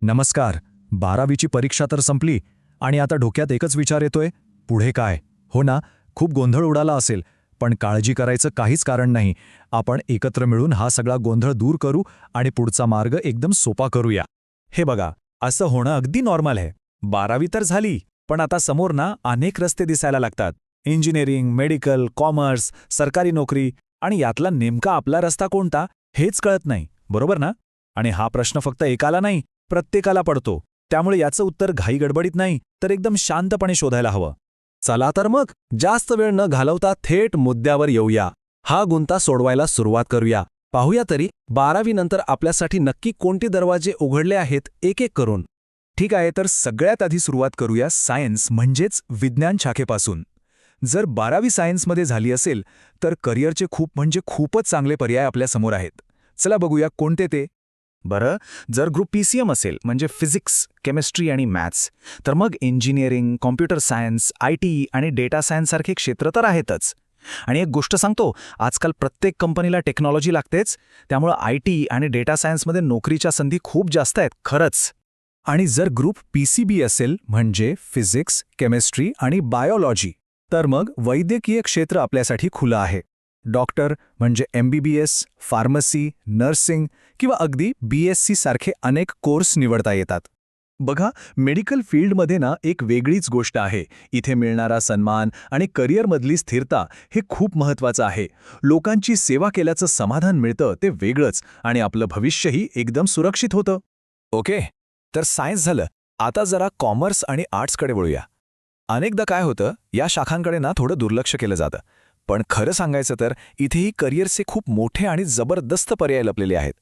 नमस्कार. 12वीची परीक्षा तर संपली आणि आता डोक्यात एकच विचार येतोय, पुढे काय? हो ना, खूप गोंधळ उडाला असेल, पण काळजी करायचं काहीच कारण नाही. आपण एकत्र मिळून हा सगळा गोंधळ दूर करू आणि पुढचा मार्ग एकदम सोपा करूया. हे बघा, असं होणं अगदी नॉर्मल आहे. 12वी तर झाली, पण आता समोर ना अनेक रस्ते दिसायला लागतात. इंजिनिअरिंग, मेडिकल, कॉमर्स, सरकारी नोकरी आणि यातला नेमका आपला रस्ता कोणता हेच कळत नाही, बरोबर ना? आणि हा प्रश्न फक्त एकाला नाही, प्रत्येकाला पडतो. त्यामुळे याचं उत्तर घाईगडबडीत नाही, तर एकदम शांतपणे शोधायला हवं. चला तर मग जास्त वेळ न घालवता थेट मुद्द्यावर येऊया. हा गुंता सोडवायला सुरुवात करूया. पाहूया तरी 12वी नंतर आपल्यासाठी नक्की कोणते दरवाजे उघडले आहेत एक एक करून. ठीक आहे, तर सगळ्यात आधी सुरुवात करूया सायन्स म्हणजेच विज्ञान शाखेपासून. जर 12वी सायन्समध्ये झाली असेल तर करिअरचे खूपच चांगले पर्याय आपल्यासमोर आहेत. चला बघूया कोणते ते. बरं, जर ग्रुप PCM असेल म्हणजे फिजिक्स, केमिस्ट्री आणि मॅथ्स, तर मग इंजिनिअरिंग, कॉम्प्युटर सायन्स, IT आणि डेटा सायन्ससारखे क्षेत्र तर आहेतच. आणि एक गोष्ट सांगतो, आजकाल प्रत्येक कंपनीला टेक्नॉलॉजी लागतेच, त्यामुळं IT आणि डेटा सायन्समध्ये नोकरीच्या संधी खूप जास्त आहेत खरंच. आणि जर ग्रुप PCB असेल म्हणजे फिजिक्स, केमिस्ट्री आणि बायोलॉजी, तर मग वैद्यकीय क्षेत्र आपल्यासाठी खुलं आहे. डॉक्टर म्हणजे MBBS, फार्मसी, नर्सिंग किंवा अगदी BSc सारखे अनेक कोर्स निवडता येतात. बघा, मेडिकल फील्डमध्ये ना एक वेगळीच गोष्ट आहे. इथे मिळणारा सन्मान आणि करिअरमधली स्थिरता हे खूप महत्त्वाचं आहे. लोकांची सेवा केल्याचं समाधान मिळतं ते वेगळंच आणि आपलं भविष्यही एकदम सुरक्षित होतं. ओके, तर सायन्स झालं. आता जरा कॉमर्स आणि आर्ट्सकडे वळूया. अनेकदा काय होतं, या शाखांकडे ना थोडं दुर्लक्ष केलं जातं. पण खरं सांगायचं तर इथेही करिअरचे खूप मोठे आणि जबरदस्त पर्याय लपलेले आहेत.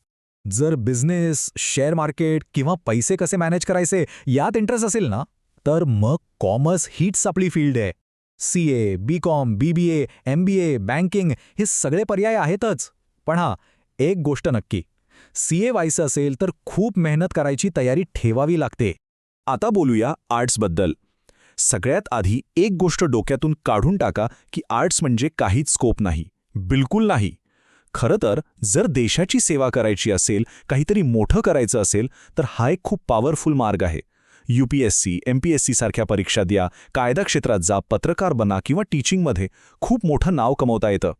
जर बिझनेस, शेअर मार्केट किंवा पैसे कसे मॅनेज करायचे यात इंटरेस्ट असेल ना, तर मग कॉमर्स हीच आपली फील्ड आहे. CA, BCom, BBA, MBA, banking हे सगळे पर्याय आहेतच. पण हां, एक गोष्ट नक्की, CA व्हायचं असेल तर खूप मेहनत करायची तयारी ठेवावी लागते. आता बोलूया आर्ट्सबद्दल. सगळ्यात आधी एक गोष्ट डोक्यातून काढून टाका की आर्ट्स म्हणजे काहीच स्कोप नाही. बिलकुल नाही. खरं तर जर देशाची सेवा करायची असेल, काहीतरी मोठं करायचं असेल, तर हा एक खूप पॉवरफुल मार्ग आहे. UPSC, MPSC सारख्या परीक्षा द्या, कायदा क्षेत्रात जा, पत्रकार बना किंवा टीचिंगमध्ये खूप मोठं नाव कमवता येतं.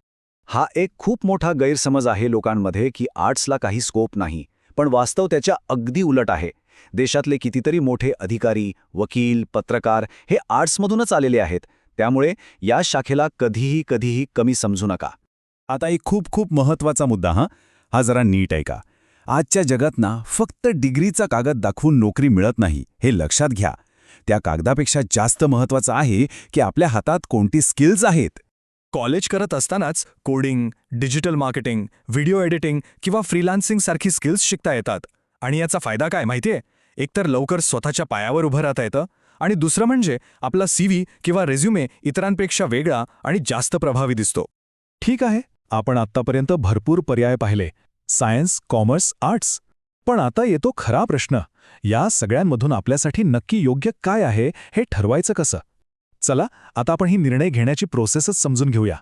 हा एक खूप मोठा गैरसमज आहे लोकांमध्ये की आर्ट्सला काही स्कोप नाही, पण वास्तव त्याच्या अगदी उलट आहे. देशातले कितीतरी मोठे अधिकारी, वकील, पत्रकार हे आर्ट्समधूनच आलेले आहेत. त्यामुळे या शाखेला कधीही कमी समजू नका. आता एक खूप महत्त्वाचा मुद्दा हा जरा नीट ऐका. आजच्या जगात ना फक्त डिग्रीचा कागद दाखवून नोकरी मिळत नाही, हे लक्षात घ्या. त्या कागदापेक्षा जास्त महत्त्वाचं आहे की आपल्या हातात कोणती स्किल्स आहेत. कॉलेज करत असतानाच coding, digital marketing, video editing किंवा फ्रीलान्सिंग सारखी स्किल्स शिकता येतात. आणि याचा फायदा काय माहितीये? एकतर लवकर स्वतःच्या पायावर उभं राहता येतं आणि दुसरं म्हणजे आपला CV किंवा रेझ्युमे इतरांपेक्षा वेगळा आणि जास्त प्रभावी दिसतो. ठीक आहे, आपण आत्तापर्यंत भरपूर पर्याय पाहिले, सायन्स, कॉमर्स, आर्ट्स. पण आता येतो खरा प्रश्न, या सगळ्यांमधून आपल्यासाठी नक्की योग्य काय आहे हे ठरवायचं कसं? चला, आता आपण ही निर्णय घेण्याची प्रोसेसच समजून घेऊया.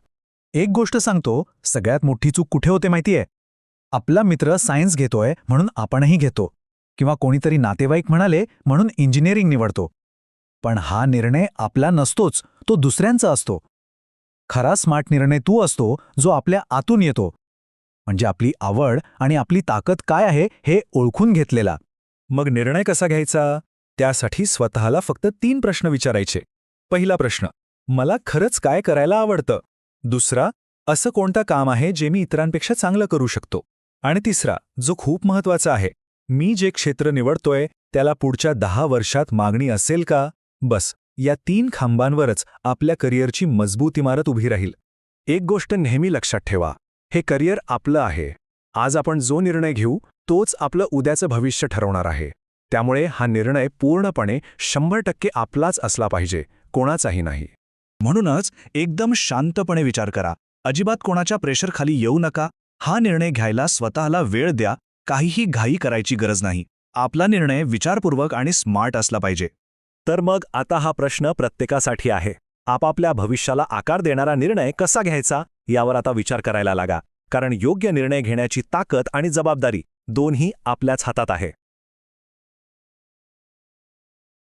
एक गोष्ट सांगतो, सगळ्यात मोठी चूक कुठे होते माहितीये? आपला मित्र सायन्स घेतोय म्हणून आपणही घेतो, किंवा कोणीतरी नातेवाईक म्हणाले म्हणून इंजिनिअरिंग निवडतो. पण हा निर्णय आपला नसतोच, तो दुसऱ्यांचा असतो. खरा स्मार्ट निर्णय तो असतो जो आपल्या आतून येतो, म्हणजे आपली आवड आणि आपली ताकद काय आहे हे ओळखून घेतलेला. मग निर्णय कसा घ्यायचा? त्यासाठी स्वतःला फक्त 3 प्रश्न विचारायचे. पहिला प्रश्न, मला खरंच काय करायला आवडतं? दुसरा, असं कोणतं काम आहे जे मी इतरांपेक्षा चांगलं करू शकतो? आणि तिसरा, जो खूप महत्त्वाचा आहे, मी जे क्षेत्र निवडतोय त्याला पुढच्या 10 वर्षात मागणी असेल का? बस, या 3 खांबांवरच आपल्या करिअरची मजबूत इमारत उभी राहील. एक गोष्ट नेहमी लक्षात ठेवा, हे करिअर आपलं आहे. आज आपण जो निर्णय घेऊ तोच आपलं उद्याचं भविष्य ठरवणार आहे. त्यामुळे हा निर्णय पूर्णपणे 100% आपलाच असला पाहिजे, कोणाचाही नाही. म्हणूनच एकदम शांतपणे विचार करा. अजिबात कोणाच्या प्रेशरखाली येऊ नका. हा निर्णय घ्यायला स्वतःला वेळ द्या. काहीही घाई करायची गरज नाही. आपला निर्णय विचारपूर्वक आणि स्मार्ट असला पाहिजे. तर मग आता हा प्रश्न प्रत्येकासाठी आहे. आपापल्या भविष्याला आकार देणारा निर्णय कसा घ्यायचा यावर आता विचार करायला लागा. कारण योग्य निर्णय घेण्याची ताकद आणि जबाबदारी दोन्ही आपल्याच हातात आहे.